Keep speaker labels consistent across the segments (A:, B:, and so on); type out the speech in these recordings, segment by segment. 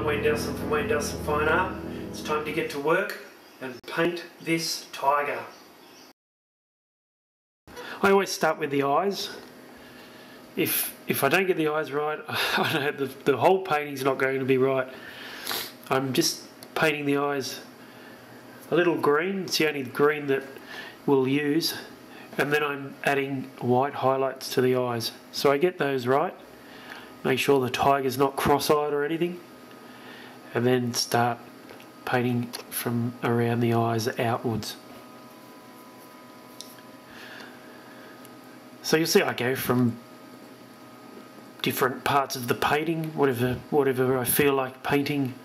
A: Wayne Delson from Wayne Delson Fine Art. It's time to get to work and paint this tiger. I always start with the eyes. If I don't get the eyes right, I know the whole painting's not going to be right. I'm just painting the eyes a little green. It's the only green that we'll use, and then I'm adding white highlights to the eyes. So I get those right, make sure the tiger's not cross-eyed or anything, and then start painting from around the eyes outwards. So you'll see I go from different parts of the painting, whatever I feel like painting,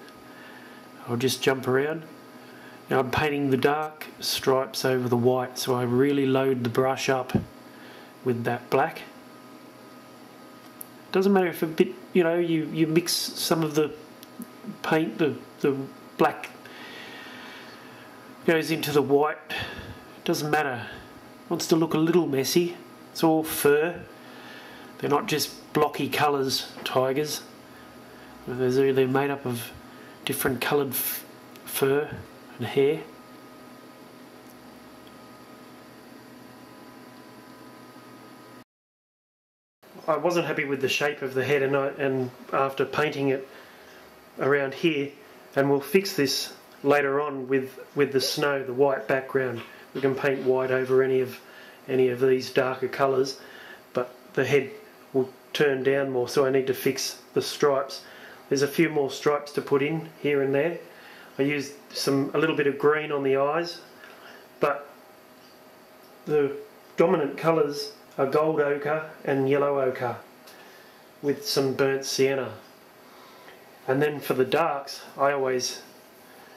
A: I'll just jump around. Now I'm painting the dark stripes over the white, so I really load the brush up with that black. Doesn't matter if a bit, you mix some of the paint, the black goes into the white, doesn't matter. Wants to look a little messy. It's all fur. They're not just blocky colours, tigers. They're made up of different coloured fur and hair. I wasn't happy with the shape of the head, and after painting it around here, and we'll fix this later on with the snow, the white background. We can paint white over any of these darker colours, but the head will turn down more, so I need to fix the stripes. There's a few more stripes to put in here and there. I used a little bit of green on the eyes, but the dominant colours are gold ochre and yellow ochre with some burnt sienna. And then for the darks, I always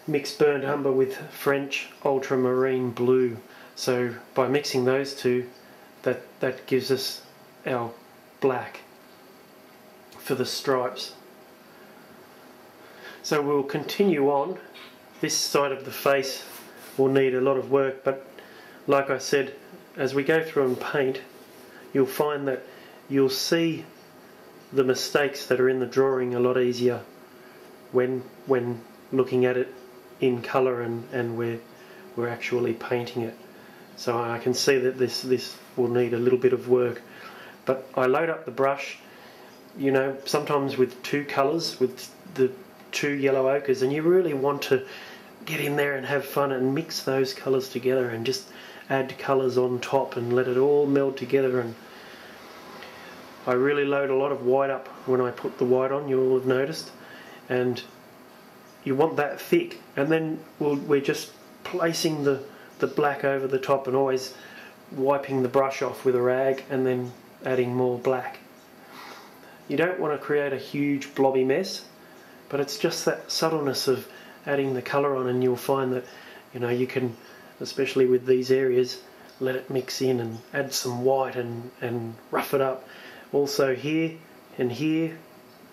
A: mix burnt umber with French ultramarine blue. So by mixing those two, that gives us our black for the stripes. So we'll continue on. This side of the face will need a lot of work, but like I said, as we go through and paint, you'll find that you'll see the mistakes that are in the drawing a lot easier when looking at it in colour and we're actually painting it. So I can see that this will need a little bit of work, but I load up the brush, sometimes with two colours, with the two yellow ochres, and you really want to get in there and have fun and mix those colours together and just add colours on top and let it all meld together. And I really load a lot of white up when I put the white on, you'll have noticed, and you want that thick, and then we're just placing the black over the top and always wiping the brush off with a rag and then adding more black. You don't want to create a huge blobby mess, but it's just that subtleness of adding the colour on, and you'll find that you can, especially with these areas, let it mix in and add some white and rough it up. Also here and here,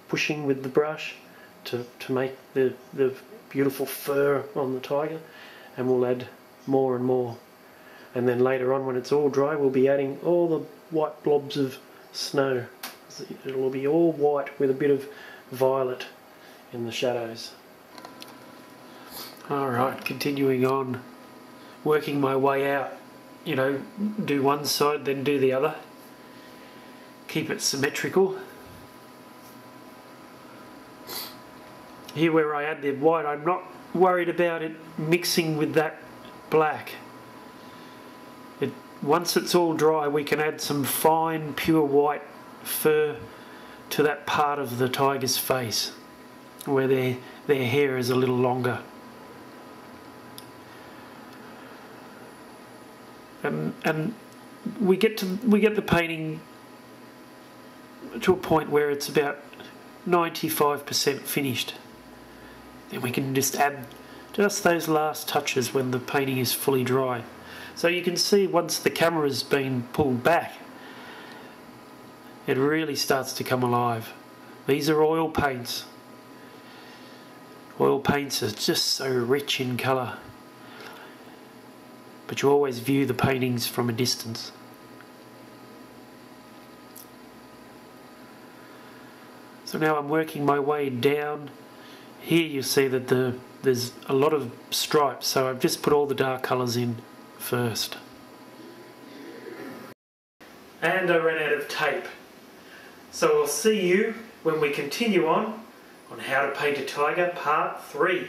A: pushing with the brush to make the beautiful fur on the tiger, and we'll add more and more. And then later on, when it's all dry, we'll be adding all the white blobs of snow. It'll be all white with a bit of violet in the shadows. Alright, continuing on, working my way out. Do one side, then do the other. Keep it symmetrical. Here where I add the white, I'm not worried about it mixing with that black. Once it's all dry, we can add some fine pure white fur to that part of the tiger's face where their hair is a little longer. And we get the painting to a point where it's about 95% finished. Then we can just add just those last touches when the painting is fully dry. So you can see once the camera's been pulled back, it really starts to come alive. These are oil paints. Oil paints are just so rich in colour. But you always view the paintings from a distance. So now I'm working my way down here you see that there's a lot of stripes, so I've just put all the dark colours in first. And I ran out of tape. So I'll see you when we continue on How to Paint a Tiger Part 3.